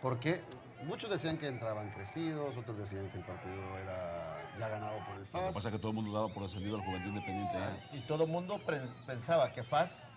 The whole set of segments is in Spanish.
Porque muchos decían que entraban crecidos, otros decían que el partido era ya ganado por el Lo que FAS. pasa es que todo el mundo daba por ascendido al Juventud Independiente. Y todo el mundo pensaba que FAS,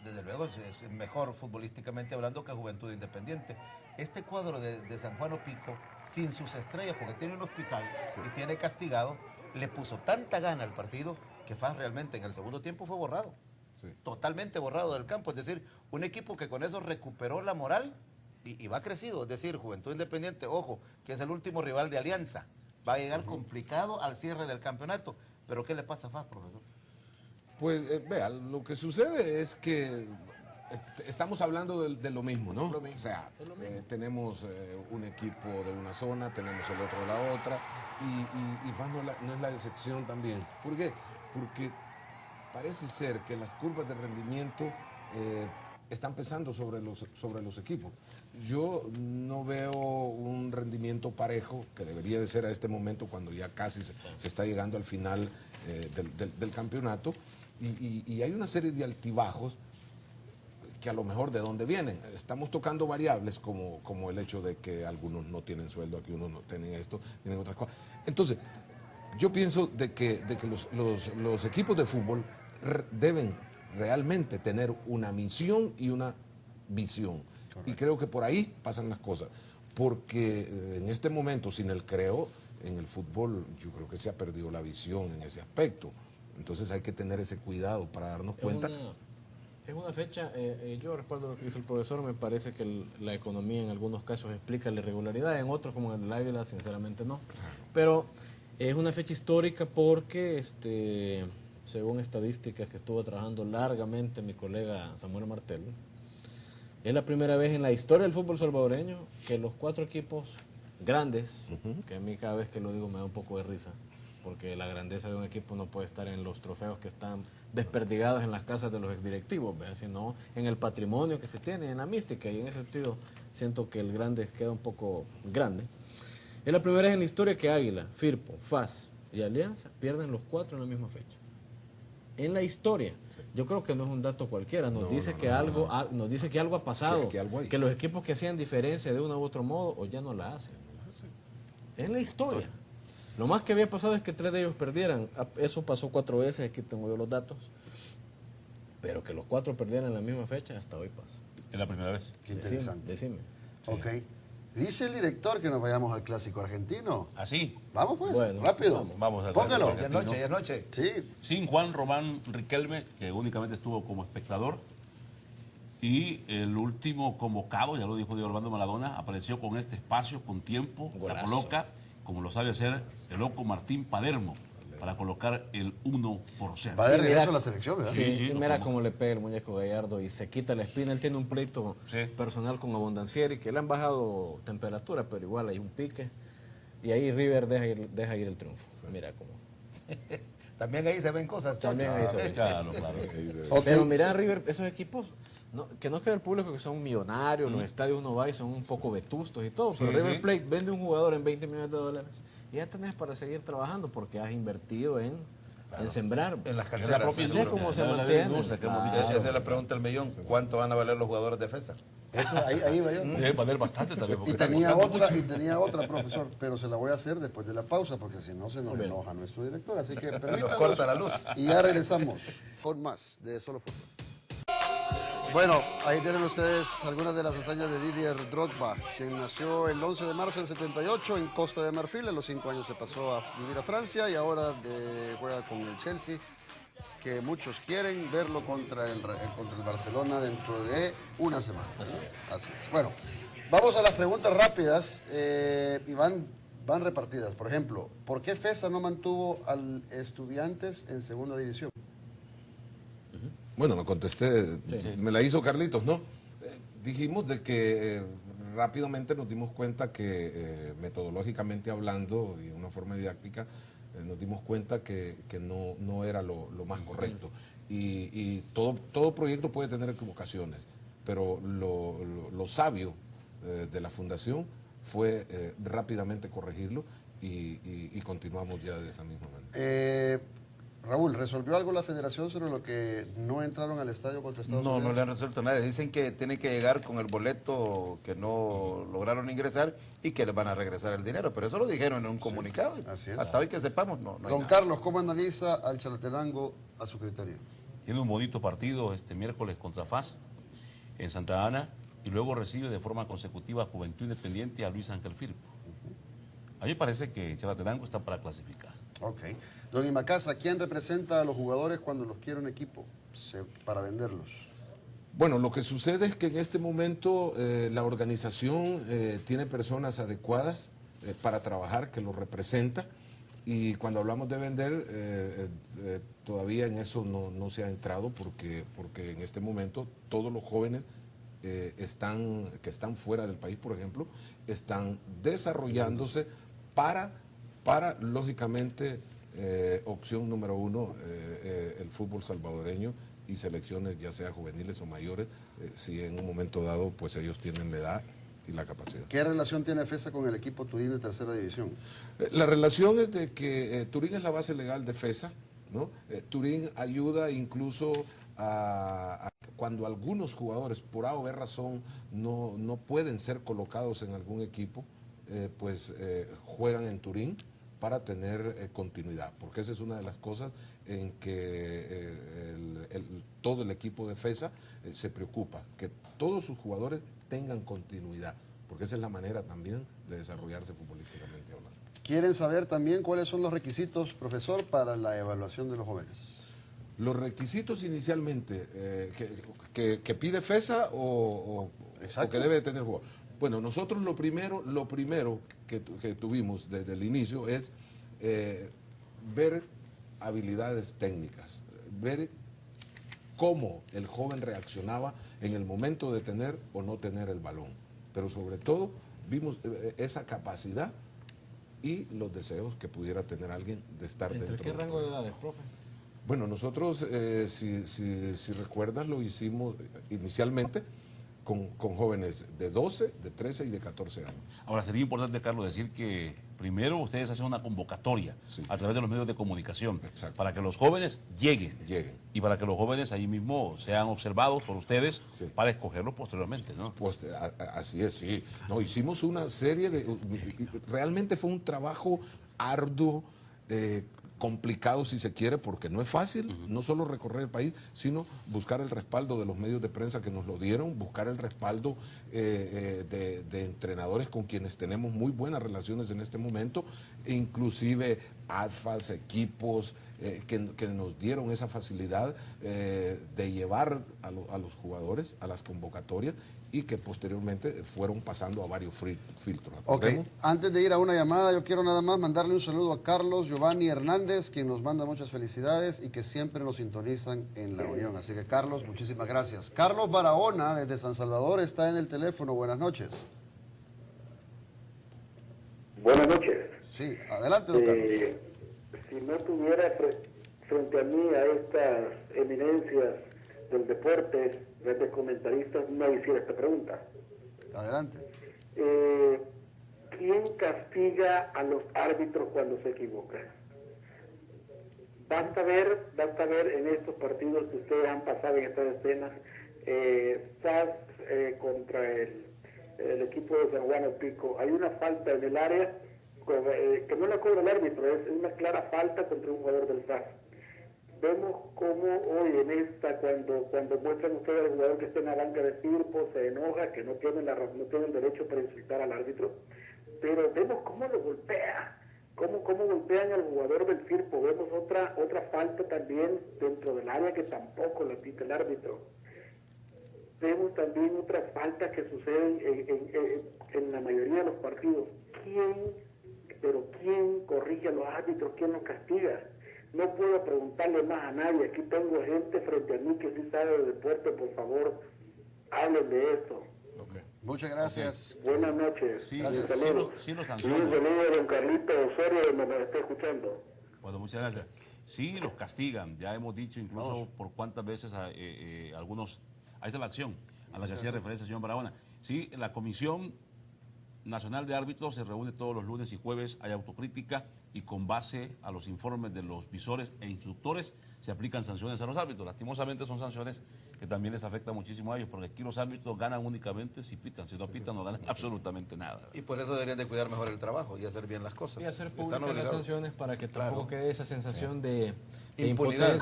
desde luego, es mejor futbolísticamente hablando que Juventud Independiente. Este cuadro de San Juan Opico, sin sus estrellas, porque tiene un hospital y tiene castigado, le puso tanta gana al partido que FAS realmente en el segundo tiempo fue borrado. Sí. Totalmente borrado del campo. Es decir, un equipo que con eso recuperó la moral y va crecido. Es decir, Juventud Independiente, ojo, que es el último rival de Alianza. Va a llegar complicado al cierre del campeonato. Pero ¿qué le pasa a FAS, profesor? Pues vea, lo que sucede es que estamos hablando de lo mismo, ¿no? O sea, tenemos un equipo de una zona, tenemos el otro de la otra, y FAS no es la excepción también. ¿Por qué? Porque parece ser que las curvas de rendimiento están pesando sobre los equipos. Yo no veo un rendimiento parejo, que debería de ser a este momento cuando ya casi se está llegando al final del campeonato, y hay una serie de altibajos que a lo mejor de dónde vienen. Estamos tocando variables como el hecho de que algunos no tienen sueldo, aquí unos no tienen esto, tienen otras cosas. Entonces, yo pienso de que los equipos de fútbol deben realmente tener una misión y una visión. Correcto. Y creo que por ahí pasan las cosas. Porque en este momento, sin el creo, en el fútbol yo creo que se ha perdido la visión en ese aspecto. Entonces hay que tener ese cuidado para darnos cuenta. Es una fecha, yo respaldo lo que dice el profesor, me parece que la economía en algunos casos explica la irregularidad, en otros como en el Águila sinceramente no. Pero es una fecha histórica porque, según estadísticas que estuvo trabajando largamente mi colega Samuel Martel, es la primera vez en la historia del fútbol salvadoreño que los 4 equipos grandes, que a mí cada vez que lo digo me da un poco de risa, porque la grandeza de un equipo no puede estar en los trofeos que están desperdigados en las casas de los exdirectivos, sino en el patrimonio que se tiene, en la mística, y en ese sentido siento que el grande queda un poco grande. Es la primera vez en la historia que Águila, Firpo, FAS y Alianza pierden los 4 en la misma fecha. En la historia. Yo creo que no es un dato cualquiera, nos dice que algo ha pasado, que los equipos que hacían diferencia de uno u otro modo o ya no la hacen. En la historia. Lo más que había pasado es que 3 de ellos perdieran. Eso pasó 4 veces, aquí tengo yo los datos. Pero que los 4 perdieran en la misma fecha, hasta hoy pasa. Es la primera vez. Qué interesante. Decime. Sí. Ok. Dice el director que nos vayamos al clásico argentino. ¿Así? Vamos pues, Bueno, rápido. Vamos al Póngalo. clásico Ya es noche. Sí. Sin Juan Román Riquelme, que únicamente estuvo como espectador. Y el último convocado, ya lo dijo Diego Armando Maradona, apareció con este espacio, con tiempo, la coloca, como lo sabe hacer el loco Martín Palermo, para colocar el 1-0. Va de regreso a la selección, ¿verdad? Sí, mira cómo le pega el muñeco Gallardo y se quita la espina. Él tiene un pleito personal con Abondancieri, que le han bajado temperatura, pero igual hay un pique. Y ahí River deja ir el triunfo. Mira cómo. También ahí se ven cosas. También ahí se ven. Claro. Pero mira, River, esos equipos, que no crea el público que son millonarios, los estadios uno va y son un poco vetustos y todo, pero River Plate vende un jugador en $20 millones y ya tenés para seguir trabajando porque has invertido en sembrar. En las Es la canteras. propia Así es como se mantiene. Esa es la pregunta del millón. ¿Cuánto van a valer los jugadores de FESA? Eso, ahí va yo. Debe valer bastante también. Y tenía otra, profesor, pero se la voy a hacer después de la pausa, porque si no se nos enoja nuestro director. Así que permítanos. Corta la luz. Y ya regresamos con más de Solo Fútbol. Bueno, ahí tienen ustedes algunas de las hazañas de Didier Drogba, quien nació el 11 de marzo del 78 en Costa de Marfil. A los 5 años se pasó a vivir a Francia y ahora juega con el Chelsea, que muchos quieren verlo contra el Barcelona dentro de una semana. Así es. Bueno, vamos a las preguntas rápidas y van repartidas. Por ejemplo, ¿por qué FESA no mantuvo al Estudiantes en segunda división? Bueno, lo contesté, me la hizo Carlitos, ¿no? Dijimos de que rápidamente nos dimos cuenta que metodológicamente hablando y de una forma didáctica, nos dimos cuenta que no era lo más correcto. Y todo proyecto puede tener equivocaciones, pero lo sabio de la fundación fue rápidamente corregirlo y continuamos ya de esa misma manera. Raúl, ¿resolvió algo la federación sobre lo que no entraron al estadio contra Estados No, Unidos? no le han resuelto nada. Dicen que tienen que llegar con el boleto que no lograron ingresar y que les van a regresar el dinero. Pero eso lo dijeron en un comunicado. así es. Hasta hoy que sepamos, no hay Don nada. Carlos, ¿cómo analiza al Chalatenango a su criterio? Tiene un bonito partido este miércoles contra FAS en Santa Ana y luego recibe de forma consecutiva a Juventud Independiente a Luis Ángel Firpo. A mí me parece que Chalatenango está para clasificar. Ok. Don Imacasa, ¿quién representa a los jugadores cuando los quiere un equipo para venderlos? Bueno, lo que sucede es que en este momento la organización tiene personas adecuadas para trabajar, que los representa, y cuando hablamos de vender, todavía en eso no se ha entrado porque en este momento todos los jóvenes que están fuera del país, por ejemplo, están desarrollándose para lógicamente, opción número uno, el fútbol salvadoreño y selecciones ya sea juveniles o mayores, si en un momento dado pues ellos tienen la edad y la capacidad. ¿Qué relación tiene FESA con el equipo Turín de tercera división? La relación es de que Turín es la base legal de FESA, ¿no? Turín ayuda incluso a cuando algunos jugadores por A o B razón no pueden ser colocados en algún equipo, juegan en Turín para tener continuidad, porque esa es una de las cosas en que todo el equipo de FESA se preocupa, que todos sus jugadores tengan continuidad, porque esa es la manera también de desarrollarse futbolísticamente hablando. ¿Quieren saber también cuáles son los requisitos, profesor, para la evaluación de los jóvenes? Los requisitos inicialmente que pide FESA o que debe de tener el jugador. Bueno, nosotros lo primero que tuvimos desde el inicio es ver habilidades técnicas, ver cómo el joven reaccionaba en el momento de tener o no tener el balón. Pero sobre todo vimos esa capacidad y los deseos que pudiera tener alguien de estar dentro. ¿Entre qué rango de edades, profe? Bueno, nosotros, si recuerdas, lo hicimos inicialmente con jóvenes de 12, de 13 y de 14 años. Ahora, sería importante, Carlos, decir que primero ustedes hacen una convocatoria a través de los medios de comunicación. Exacto. Para que los jóvenes lleguen y para que los jóvenes ahí mismo sean observados por ustedes para escogerlos posteriormente, ¿no? Pues, así es, sí. No, hicimos una serie realmente fue un trabajo arduo, complicado si se quiere, porque no es fácil, no solo recorrer el país, sino buscar el respaldo de los medios de prensa que nos lo dieron, buscar el respaldo de entrenadores con quienes tenemos muy buenas relaciones en este momento, inclusive ADFAS, equipos que nos dieron esa facilidad de llevar a los jugadores a las convocatorias y que posteriormente fueron pasando a varios filtros. Ok, antes de ir a una llamada, yo quiero nada más mandarle un saludo a Carlos Giovanni Hernández, quien nos manda muchas felicidades y que siempre nos sintonizan en La Unión. Así que, Carlos, muchísimas gracias. Carlos Barahona, desde San Salvador, está en el teléfono. Buenas noches. Buenas noches. Sí, adelante, don Carlos. Si no tuviera frente a mí a estas eminencias del deporte, de comentaristas, no hiciera esta pregunta. Adelante. ¿Quién castiga a los árbitros cuando se equivocan? Basta ver en estos partidos que ustedes han pasado en estas escenas, SAS contra el equipo de San Juan Pico, hay una falta en el área que no la cobra el árbitro, es una clara falta contra un jugador del SAS. Vemos cómo hoy en esta, cuando muestran ustedes al jugador que está en la banca de Firpo, se enoja, que no tiene el derecho para insultar al árbitro, pero vemos cómo lo golpea, cómo golpean al jugador del Firpo. Vemos otra falta también dentro del área que tampoco la pita el árbitro. Vemos también otras faltas que suceden en la mayoría de los partidos. ¿Quién corrige a los árbitros? ¿Quién los castiga? No puedo preguntarle más a nadie. Aquí tengo gente frente a mí que sí sabe de deporte. Por favor, hablen de esto. Okay. Muchas gracias. Buenas noches. Sí, sí lo un sancionan. saludo a don Carlito Osorio, donde nos está escuchando. Bueno, muchas gracias. Sí, los castigan. Ya hemos dicho incluso por cuántas veces algunos... Ahí está la acción a la que hacía referencia el señor Barahona. Sí, la comisión Nacional de Árbitros se reúne todos los lunes y jueves, hay autocrítica y con base a los informes de los visores e instructores se aplican sanciones a los árbitros. Lastimosamente son sanciones que también les afectan muchísimo a ellos, porque aquí los árbitros ganan únicamente si pitan, si no pitan no ganan absolutamente nada. Y por eso deberían de cuidar mejor el trabajo y hacer bien las cosas. Y hacer Están públicas las obligados. sanciones para que tampoco Claro. quede esa sensación de Impunidad.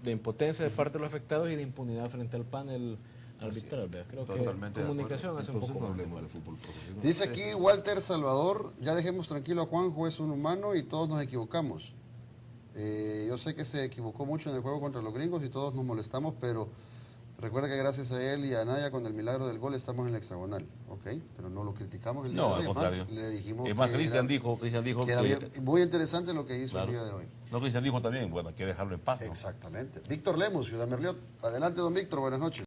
impotencia de parte de los afectados y de impunidad frente al panel arbitral. ¿verdad? Creo Totalmente que de comunicación hace un Entonces poco no más. hablemos de fútbol profesional. Dice aquí Walter Salvador, ya dejemos tranquilo a Juanjo, es un humano y todos nos equivocamos. Yo sé que se equivocó mucho en el juego contra los gringos y todos nos molestamos, pero recuerda que gracias a él y a Anaya con el milagro del gol estamos en la hexagonal, ¿ok? Pero no lo criticamos el día No, de al hoy, es contrario. más, le dijimos Es más, que Cristian era- dijo que era bien- muy interesante lo que hizo Claro. el día de hoy. No, Cristian dijo también, bueno, hay que dejarlo en paz, ¿no? Exactamente. Víctor Lemos, Ciudad Merliot. Adelante, don Víctor, buenas noches.